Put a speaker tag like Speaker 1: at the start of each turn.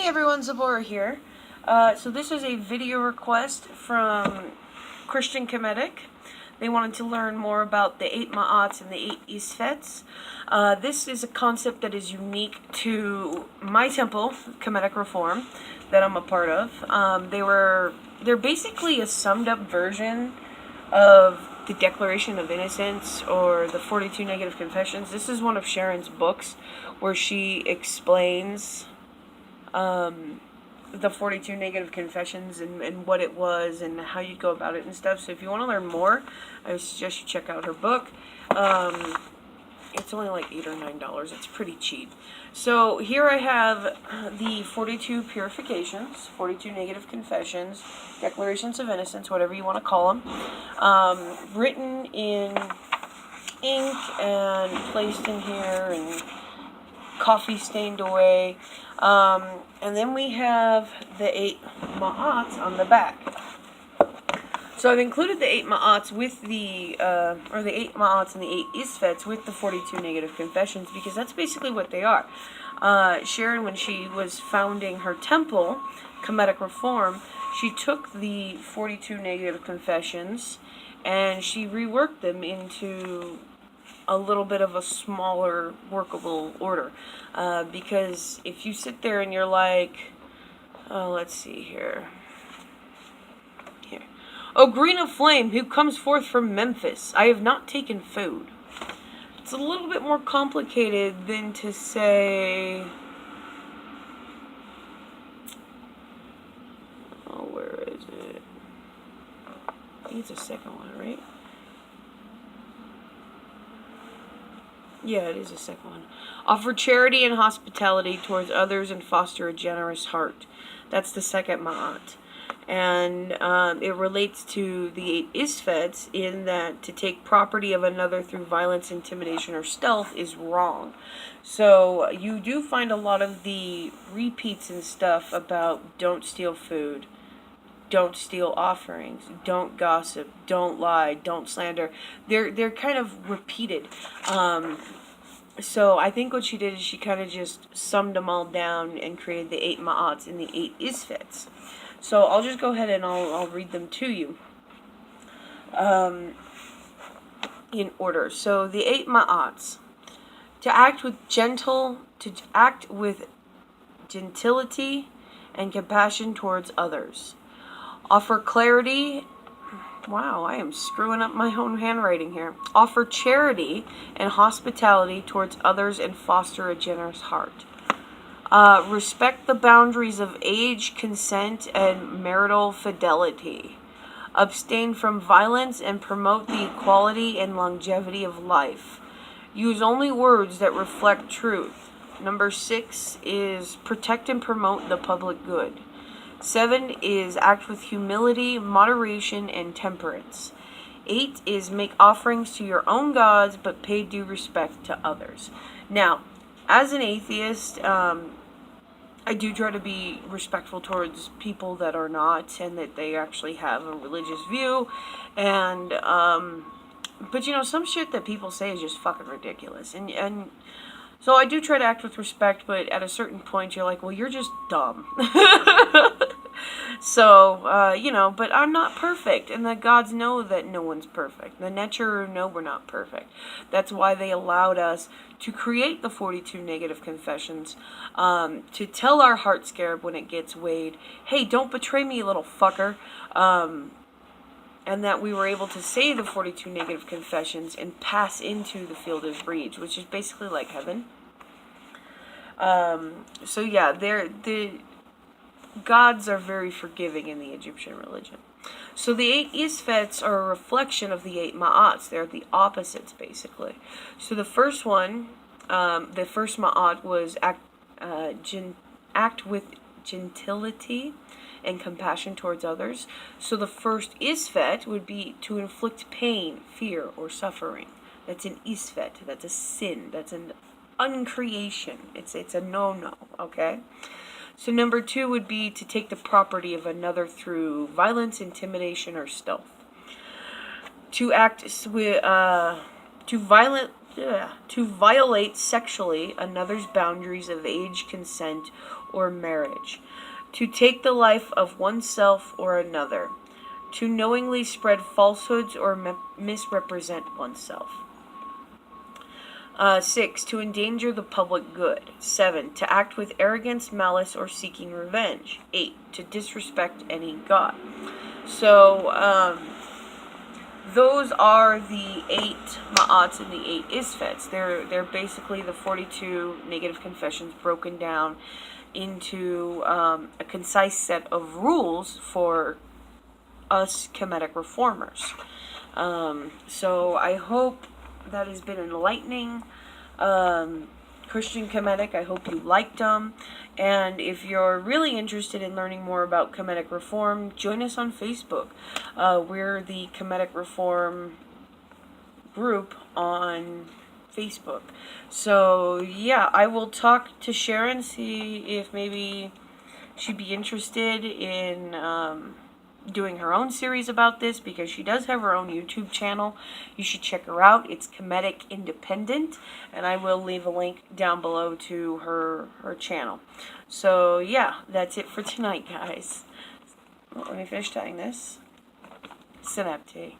Speaker 1: everyone, Zabora here. So this is a video request from Christian Kemetic. They wanted to learn more about the 8 Ma'ats and the 8 Isfets. This is a concept that is unique to my temple, Kemetic Reform, that I'm a part of. They're basically a summed up version of the Declaration of Innocence or the 42 Negative Confessions. This is one of Sharon's books where she explains the 42 Negative Confessions and what it was and how you go about it and stuff. So if you want to learn more, I suggest you check out her book. It's only like $8 or $9. It's pretty cheap. So here I have the 42 Purifications, 42 Negative Confessions, Declarations of Innocence, whatever you want to call them, written in ink and placed in here and coffee stained away. And then we have the 8 Ma'ats on the back. So I've included the 8 Ma'ats with the 8 Ma'ats and the 8 Isfets with the 42 Negative Confessions, because that's basically what they are. Sharon, when she was founding her temple, Kemetic Reform, she took the 42 Negative Confessions and she reworked them into a little bit of a smaller, workable order. Because if you sit there and you're like, let's see here. O green of flame, who comes forth from Memphis, I have not taken food. It's a little bit more complicated than to say, where is it? I think it's the second one, right? Yeah, it is the second one. Offer charity and hospitality towards others and foster a generous heart. That's the second Ma'at. And it relates to the 8 Isfets in that to take property of another through violence, intimidation, or stealth is wrong. So you do find a lot of the repeats and stuff about don't steal food, don't steal offerings, don't gossip, don't lie, don't slander. They're kind of repeated. So I think what she did is she kind of just summed them all down and created the 8 Ma'ats and the 8 Isfets. So I'll just go ahead and I'll read them to you in order. So the 8 Ma'ats: to act with gentility and compassion towards others. Offer clarity. Wow, I am screwing up my own handwriting here. Offer charity and hospitality towards others and foster a generous heart. Respect the boundaries of age, consent, and marital fidelity. Abstain from violence and promote the equality and longevity of life. Use only words that reflect truth. Number 6 is protect and promote the public good. 7 is act with humility, moderation, and temperance. 8 is make offerings to your own gods, but pay due respect to others. Now, as an atheist, I do try to be respectful towards people that are not, and that they actually have a religious view. And, but you know, some shit that people say is just fucking ridiculous. And so I do try to act with respect, but at a certain point you're like, well, you're just dumb. So, you know, but I'm not perfect, and the gods know that no one's perfect. The Nature know we're not perfect. That's why they allowed us to create the 42 Negative Confessions, to tell our heart scarab when it gets weighed, hey, don't betray me, you little fucker. And that we were able to say the 42 Negative Confessions and pass into the field of breach, which is basically like heaven. So yeah, the gods are very forgiving in the Egyptian religion. So the 8 Isfets are a reflection of the 8 Ma'ats. They're the opposites, basically. So the first one, the first Ma'at was act with gentility and compassion towards others. So the first Isfet would be to inflict pain, fear, or suffering. That's an Isfet. That's a sin. That's an uncreation. It's a no-no, okay? So number 2 would be to take the property of another through violence, intimidation, or stealth. To act with, to violate sexually another's boundaries of age, consent, or marriage. To take the life of oneself or another. To knowingly spread falsehoods or misrepresent oneself. 6. To endanger the public good. 7. To act with arrogance, malice, or seeking revenge. 8. To disrespect any god. So, those are the 8 ma'ats and the 8 isfets. They're basically the 42 negative confessions broken down into a concise set of rules for us Kemetic reformers. So I hope that has been enlightening. Christian Kemetic, I hope you liked them. And if you're really interested in learning more about Kemetic Reform, join us on Facebook. We're the Kemetic Reform group on Facebook. So, yeah, I will talk to Sharon, see if maybe she'd be interested in doing her own series about this, because she does have her own YouTube channel. You should check her out. It's Kemetic Independent, and I will leave a link down below to her channel. So yeah, that's it for tonight, guys. Well, let me finish tying this. Synapte.